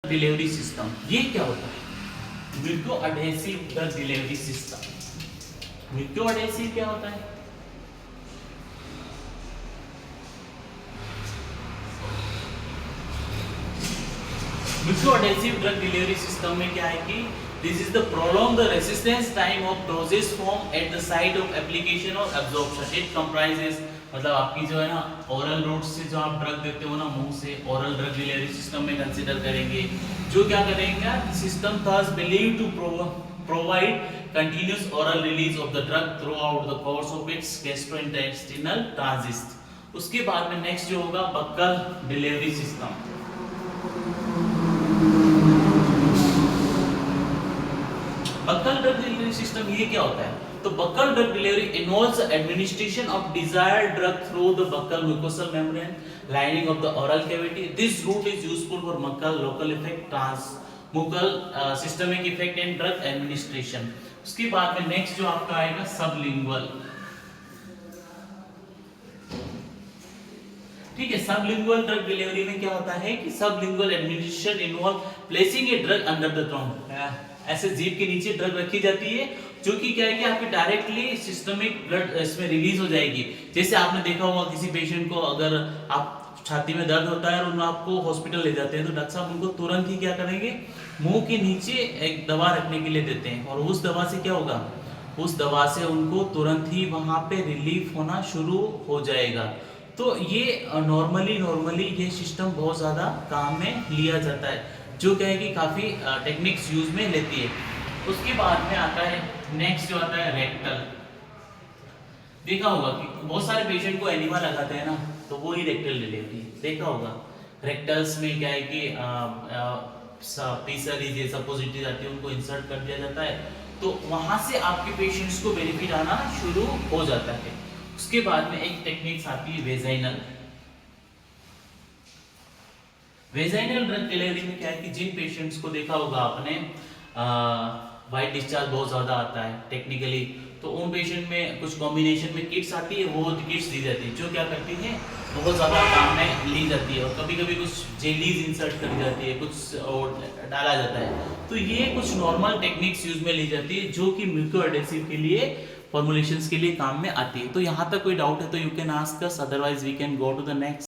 Delivery system, ये क्या होता है? Muco adhesive drug delivery system. Muco adhesive क्या होता है? Muco adhesive drug delivery system में क्या है कि this is the prolong the resistance time of doses form at the site of application और एब्जॉर्प्शन। इट कंप्राइजेस, मतलब आपकी जो है ना ओरल रूट से जो आप ड्रग देते हो ना मुंह से, ओरल ड्रग डिलीवरी सिस्टम में कंसीडर करेंगे। जो क्या करेंगे, system thus believe to provide continuous oral release of the drug throughout the course of its gastrointestinal transit. उसके बाद में नेक्स्ट जो होगा buccal delivery system. Buccal drug delivery system ये क्या होता है? तो buccal drug delivery involves administration of desired drug through the buccal mucosal membrane lining of the oral cavity. This root is useful for buccal local effect, transmucosal systemic effect and drug administration. उसके बाद में next जो आपका आएगा sublingual. ठीक है, sublingual drug delivery में क्या होता है कि sublingual administration involve placing a drug under the tongue. ऐसे जीभ के नीचे ड्रग रखी जाती है जो कि क्या है कि आपकी डायरेक्टली सिस्टमिक ब्लड इसमें रिलीज हो जाएगी। जैसे आपने देखा होगा किसी पेशेंट को अगर आप छाती में दर्द होता है और उन आपको हॉस्पिटल ले जाते हैं तो डॉक्टर साहब उनको तुरंत ही क्या करेंगे, मुंह के नीचे एक दवा रखने के लिए देते हैं और उस दवा से क्या होगा, उस दवा से उनको तुरंत ही वहां पे रिलीफ होना शुरू हो जाएगा। तो ये नॉर्मली ये सिस्टम बहुत ज़्यादा काम में लिया जाता है, जो क्या है कि काफ़ी टेक्निक्स यूज में लेती है। उसके बाद में आता है नेक्स्ट जो आता है रेक्टल। देखा होगा कि बहुत सारे पेशेंट को एनिमा लगाते हैं ना, तो वो ही रेक्टल डिलीवरी देखा होगा। रेक्टल्स में क्या है कि पीसरी जैसा पॉजिटिव आती है उनको इंसर्ट कर दिया जाता है, तो वहां से आपके पेशेंट्स को बेनिफिट आना शुरू हो जाता है। उसके बाद में एक टेक्निक्स आती है वेजाइनल। वेजाइनल ड्रग डिलीवरी में क्या है कि जिन पेशेंट्स को देखा होगा आपने वाइट डिस्चार्ज बहुत ज़्यादा आता है टेक्निकली, तो उन पेशेंट में कुछ कॉम्बिनेशन में किट्स आती है, वो किट्स दी जाती है जो क्या करती है बहुत ज़्यादा काम में ली जाती है। और कभी कभी कुछ जेलीज इंसर्ट करी जाती है, कुछ और डाला जाता है। तो ये कुछ नॉर्मल टेक्निक्स यूज में ली जाती है जो कि म्यूको एडहेसिव के लिए फॉर्मुलेशंस के लिए काम में आती है। तो यहाँ तक कोई डाउट है तो you can ask us, otherwise we can go to the next.